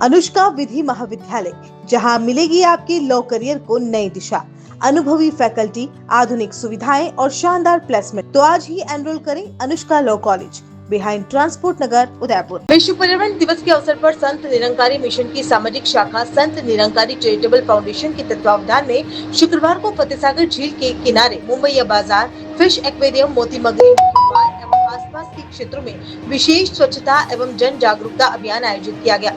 अनुष्का विधि महाविद्यालय, जहां मिलेगी आपके लॉ करियर को नई दिशा, अनुभवी फैकल्टी, आधुनिक सुविधाएं और शानदार प्लेसमेंट। तो आज ही एनरोल करें Anushka law college, behind Transport Nagar, Udaipur. विश्व पर्यावरण दिवस के अवसर पर संत निरंकारी मिशन की सामाजिक शाखा संत निरंकारी चैरिटेबल फाउंडेशन के तत्वावधान में शुक्रवार को फतेहसागर झील के किनारे मुंबई बाजार, फिश एक्वेरियम, मोती मगरी एवं आसपास के क्षेत्रों में विशेष स्वच्छता एवं जन जागरूकता अभियान आयोजित किया गया।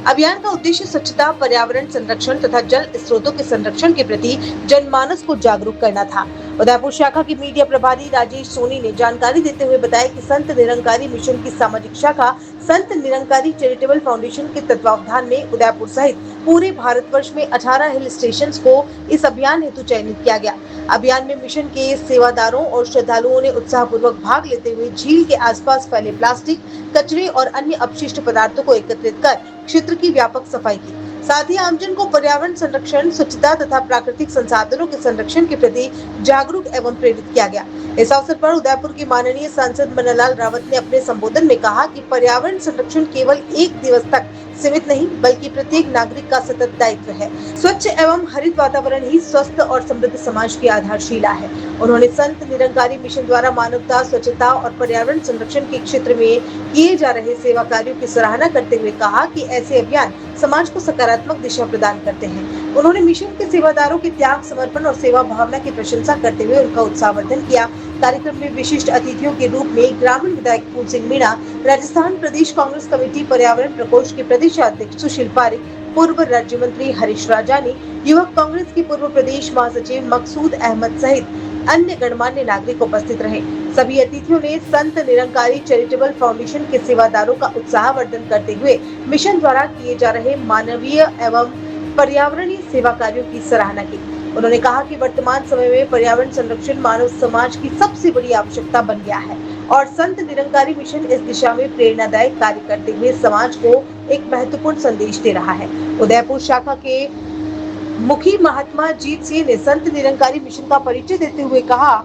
अभियान का उद्देश्य स्वच्छता, पर्यावरण संरक्षण तथा जल स्रोतों के संरक्षण के प्रति जनमानस को जागरूक करना था। उदयपुर शाखा की मीडिया प्रभारी राजेश सोनी ने जानकारी देते हुए बताया कि संत निरंकारी मिशन की सामाजिक शाखा संत निरंकारी चैरिटेबल फाउंडेशन के तत्वावधान में उदयपुर सहित पूरे भारतवर्ष में 18 हिल स्टेशन को इस अभियान हेतु चयनित किया गया। अभियान में मिशन के सेवादारों और श्रद्धालुओं ने उत्साहपूर्वक भाग लेते हुए झील के आसपास फैले प्लास्टिक, कचरे और अन्य अपशिष्ट पदार्थों को एकत्रित कर क्षेत्र की व्यापक सफाई की। साथ ही आमजन को पर्यावरण संरक्षण, स्वच्छता तथा प्राकृतिक संसाधनों के संरक्षण के प्रति जागरूक एवं प्रेरित किया गया। इस अवसर पर उदयपुर के माननीय सांसद मननलाल रावत ने अपने संबोधन में कहा कि पर्यावरण संरक्षण केवल एक दिवस तक सीमित नहीं, बल्कि प्रत्येक नागरिक का सतत दायित्व है। स्वच्छ एवं हरित वातावरण ही स्वस्थ और समृद्ध समाज की आधारशिला है। उन्होंने संत निरंकारी मिशन द्वारा मानवता, स्वच्छता और पर्यावरण संरक्षण के क्षेत्र में किए जा रहे सेवा कार्यों की सराहना करते हुए कहा कि ऐसे अभियान समाज को सकारात्मक दिशा प्रदान करते हैं। उन्होंने मिशन के सेवादारों के त्याग, समर्पण और सेवा भावना की प्रशंसा करते हुए उनका उत्साहवर्धन किया। कार्यक्रम में विशिष्ट अतिथियों के रूप में ग्रामीण विधायक फूल सिंह मीणा, राजस्थान प्रदेश कांग्रेस कमेटी पर्यावरण प्रकोष्ठ के प्रदेश अध्यक्ष सुशील पारिक, पूर्व राज्य मंत्री हरीश राजानी, युवक कांग्रेस के पूर्व प्रदेश महासचिव मकसूद अहमद सहित अन्य गणमान्य नागरिक उपस्थित रहे। सभी अतिथियों ने संत निरंकारी चैरिटेबल फाउंडेशन के सेवादारों का उत्साहवर्धन करते हुए मिशन द्वारा किए जा रहे मानवीय एवं पर्यावरणीय सेवा कार्यों की सराहना की। उन्होंने कहा कि वर्तमान समय में पर्यावरण संरक्षण मानव समाज की सबसे बड़ी आवश्यकता बन गया है और संत निरंकारी मिशन इस दिशा में प्रेरणादायक कार्य करते हुए समाज को एक महत्वपूर्ण संदेश दे रहा है। उदयपुर शाखा के मुखी महात्मा जीत सिंह ने संत निरंकारी मिशन का परिचय देते हुए कहा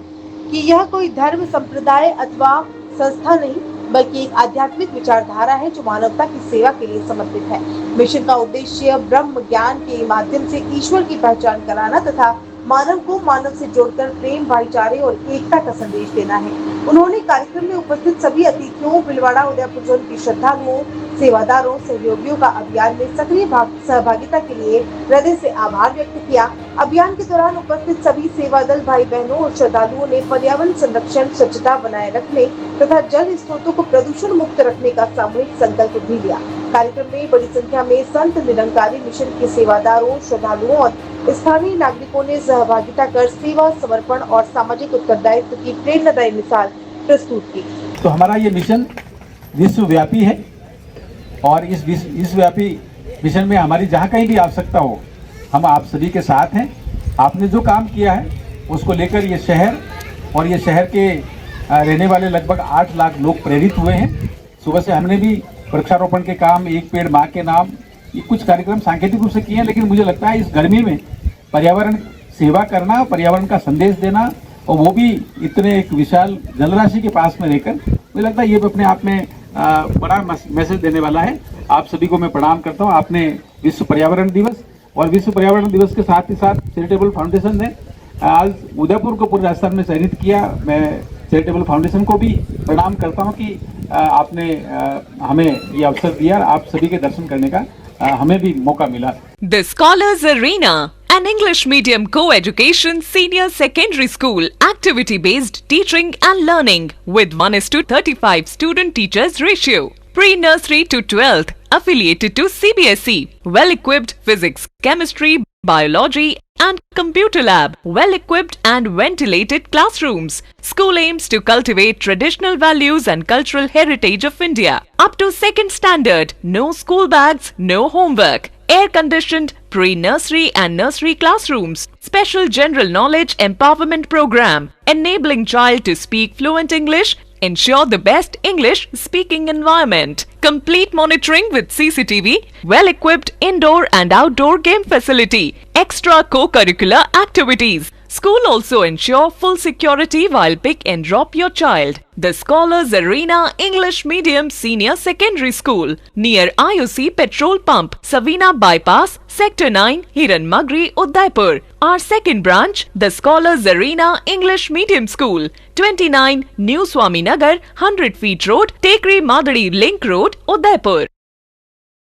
कि यह कोई धर्म, संप्रदाय अथवा संस्था नहीं, बल्कि एक आध्यात्मिक विचारधारा है जो मानवता की सेवा के लिए समर्पित है। मिशन का उद्देश्य ब्रह्म ज्ञान के माध्यम से ईश्वर की पहचान कराना तथा मानव को मानव से जोड़कर प्रेम, भाईचारे और एकता का संदेश देना है। उन्होंने कार्यक्रम में उपस्थित सभी अतिथियों, भीलवाड़ा उदयपुर जोन के श्रद्धालुओं, सेवादारों, सहयोगियों का अभियान में सक्रिय सहभागिता के लिए हृदय से आभार व्यक्त किया। अभियान के दौरान उपस्थित सभी सेवा दल भाई बहनों और श्रद्धालुओं ने पर्यावरण संरक्षण, स्वच्छता बनाए रखने तथा जल स्रोतों को प्रदूषण मुक्त रखने का सामूहिक संकल्प भी लिया। कार्यक्रम में बड़ी संख्या में संत निरंकारी मिशन के सेवादारों, श्रद्धालुओं और स्थानीय नागरिकों ने सहभागिता कर सेवा, समर्पण और सामाजिक उत्तरदायित्व की प्रेरणादायी मिसाल प्रस्तुत की। तो हमारा ये मिशन विश्वव्यापी है और इस विश्वव्यापी मिशन में हमारी जहाँ कहीं भी आवश्यकता हो, हम आप सभी के साथ हैं। आपने जो काम किया है उसको लेकर ये शहर और ये शहर के रहने वाले लगभग 8 लाख लोग प्रेरित हुए हैं। सुबह से हमने भी वृक्षारोपण के काम, एक पेड़ माँ के नाम, ये कुछ कार्यक्रम सांकेतिक रूप से किए हैं, लेकिन मुझे लगता है इस गर्मी में पर्यावरण सेवा करना, पर्यावरण का संदेश देना और वो भी इतने एक विशाल जलराशि के पास में रहकर, मुझे लगता है ये अपने आप में बड़ा मैसेज देने वाला है। आप सभी को मैं प्रणाम करता हूँ। आपने विश्व पर्यावरण दिवस और विश्व पर्यावरण दिवस के साथ ही साथ चैरिटेबल फाउंडेशन ने आज उदयपुर को पूरे राजस्थान में चयनित किया। मैं चैरिटेबल फाउंडेशन को भी प्रणाम करता हूँ कि आपने हमें ये अवसर दिया, आप सभी के दर्शन करने का हमें भी मौका मिला। The Scholars Arena, an English medium co-education senior secondary school, activity-based teaching and learning with 1:35 student-teachers ratio. Pre-nursery to 12th, affiliated to CBSE. Well-equipped physics, chemistry, biology and computer lab. Well-equipped and ventilated classrooms. School aims to cultivate traditional values and cultural heritage of India. Up to 2nd standard, no school bags, no homework. Air-conditioned pre-nursery and nursery classrooms. Special general knowledge empowerment program, enabling child to speak fluent English. Ensure the best English speaking environment. Complete monitoring with CCTV. Well-equipped indoor and outdoor game facility. Extra co-curricular activities. School also ensure full security while pick and drop your child. The Scholars Arena English Medium Senior Secondary School near IOC Petrol Pump, Savina Bypass, Sector 9, Hiran Magri, Udaipur. Our second branch, the Scholars Arena English Medium School, 29 New Swami Nagar, 100 Feet Road, Tekri Madadi Link Road, Udaipur.